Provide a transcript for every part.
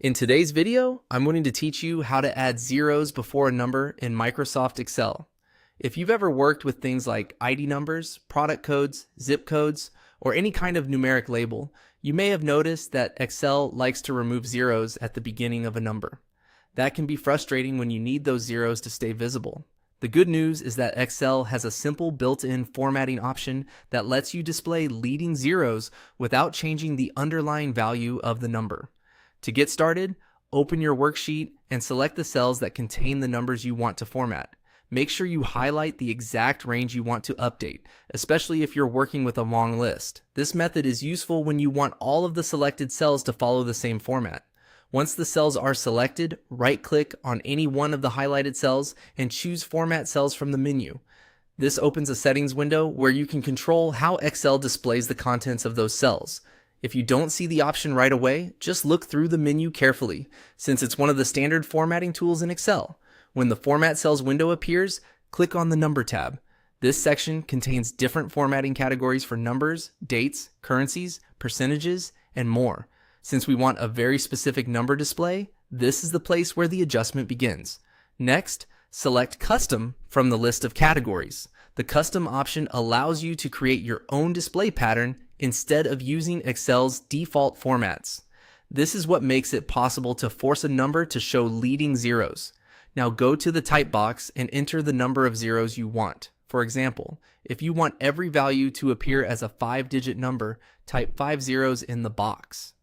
In today's video, I'm going to teach you how to add zeros before a number in Microsoft Excel. If you've ever worked with things like ID numbers, product codes, zip codes, or any kind of numeric label, you may have noticed that Excel likes to remove zeros at the beginning of a number. That can be frustrating when you need those zeros to stay visible. The good news is that Excel has a simple built-in formatting option that lets you display leading zeros without changing the underlying value of the number. To get started, open your worksheet and select the cells that contain the numbers you want to format. Make sure you highlight the exact range you want to update, especially if you're working with a long list. This method is useful when you want all of the selected cells to follow the same format. Once the cells are selected, right-click on any one of the highlighted cells and choose Format Cells from the menu. This opens a settings window where you can control how Excel displays the contents of those cells. If you don't see the option right away, just look through the menu carefully, since it's one of the standard formatting tools in Excel. When the Format Cells window appears, click on the Number tab. This section contains different formatting categories for numbers, dates, currencies, percentages, and more. Since we want a very specific number display, this is the place where the adjustment begins. Next, select Custom from the list of categories. The Custom option allows you to create your own display pattern instead of using Excel's default formats. This is what makes it possible to force a number to show leading zeros. Now go to the type box and enter the number of zeros you want. For example, if you want every value to appear as a 5-digit number, type 5 zeros in the box.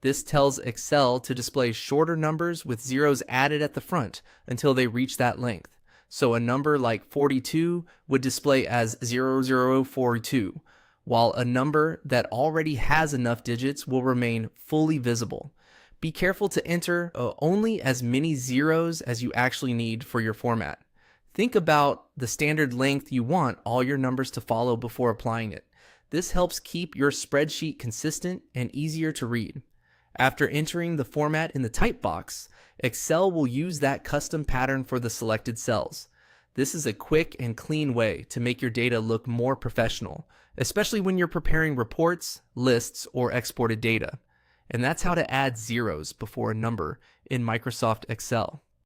This tells Excel to display shorter numbers with zeros added at the front until they reach that length. So a number like 42 would display as 0042, while a number that already has enough digits will remain fully visible. Be careful to enter only as many zeros as you actually need for your format. Think about the standard length you want all your numbers to follow before applying it. This helps keep your spreadsheet consistent and easier to read. After entering the format in the type box, Excel will use that custom pattern for the selected cells. This is a quick and clean way to make your data look more professional, especially when you're preparing reports, lists, or exported data. And that's how to add zeros before a number in Microsoft Excel.